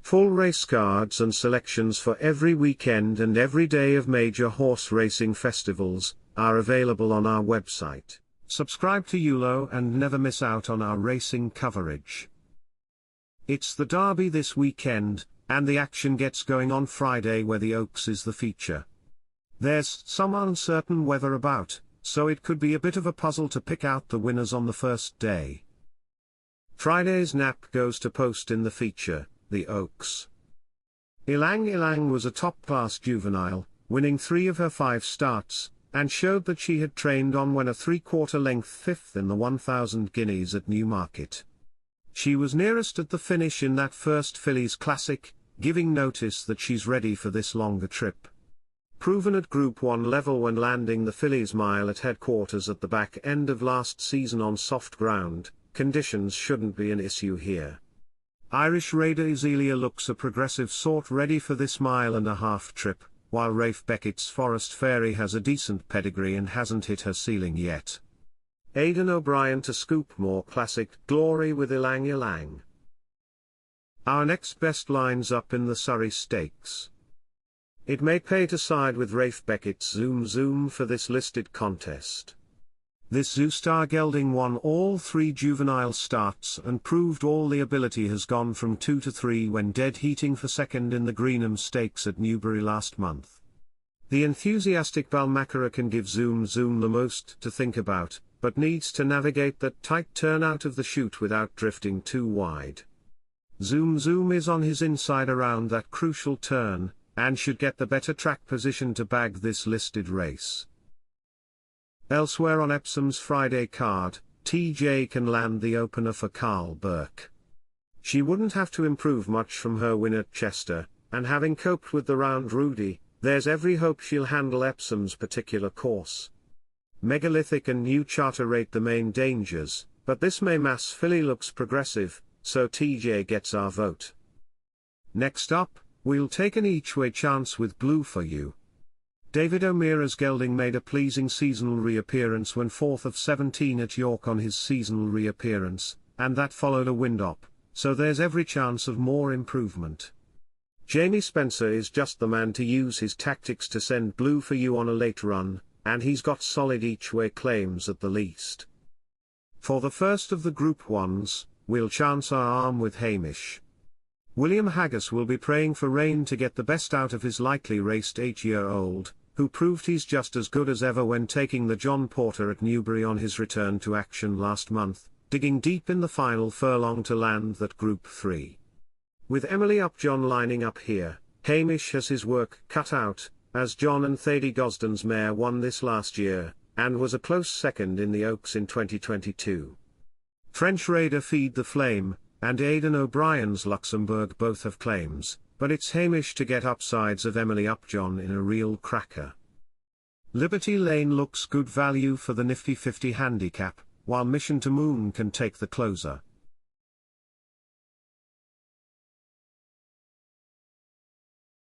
Full race cards and selections for every weekend and every day of major horse racing festivals are available on our website. Subscribe to ULO and never miss out on our racing coverage. It's the Derby this weekend, and the action gets going on Friday where the Oaks is the feature. There's some uncertain weather about, so it could be a bit of a puzzle to pick out the winners on the first day. Friday's nap goes to post in the feature, the Oaks. Ilang Ilang was a top-class juvenile, winning 3 of her 5 starts, and showed that she had trained on when a 3/4 length 5th in the 1,000 guineas at Newmarket. She was nearest at the finish in that first Fillies Classic, giving notice that she's ready for this longer trip. Proven at Group 1 level when landing the Fillies Mile at headquarters at the back end of last season on soft ground, conditions shouldn't be an issue here. Irish Raider Ezelia looks a progressive sort ready for this mile-and-a-half trip, while Rafe Beckett's Forest Fairy has a decent pedigree and hasn't hit her ceiling yet. Aidan O'Brien to scoop more classic glory with Ilang Ilang. Our next best lines up in the Surrey Stakes. It may pay to side with Rafe Beckett's Zoom Zoom for this listed contest. This Zoostar gelding won all 3 juvenile starts and proved all the ability has gone from 2 to 3 when dead heating for second in the Greenham Stakes at Newbury last month. The enthusiastic Balmaccara can give Zoom Zoom the most to think about, but needs to navigate that tight turn out of the chute without drifting too wide. Zoom Zoom is on his inside around that crucial turn, and should get the better track position to bag this listed race. Elsewhere on Epsom's Friday card, TJ can land the opener for Carl Burke. She wouldn't have to improve much from her win at Chester, and having coped with the round Rudy, there's every hope she'll handle Epsom's particular course. Megalithic and New Charter rate the main dangers, but this Maymass filly looks progressive, so TJ gets our vote. Next up, we'll take an each-way chance with Blue for You. David O'Meara's gelding made a pleasing seasonal reappearance when 4th of 17 at York on his seasonal reappearance, and that followed a wind-up, so there's every chance of more improvement. Jamie Spencer is just the man to use his tactics to send Blue for You on a late run, and he's got solid each-way claims at the least. For the first of the Group 1s, we'll chance our arm with Hamish. William Haggis will be praying for rain to get the best out of his lightly raced 8-year-old, who proved he's just as good as ever when taking the John Porter at Newbury on his return to action last month, digging deep in the final furlong to land that Group 3. With Emily Upjohn lining up here, Hamish has his work cut out, as John and Thady Gosden's mare won this last year, and was a close second in the Oaks in 2022. French Raider Feed the Flame, and Aidan O'Brien's Luxembourg both have claims, but it's Hamish to get upsides of Emily Upjohn in a real cracker. Liberty Lane looks good value for the nifty 50 handicap, while Mission to Moon can take the closer.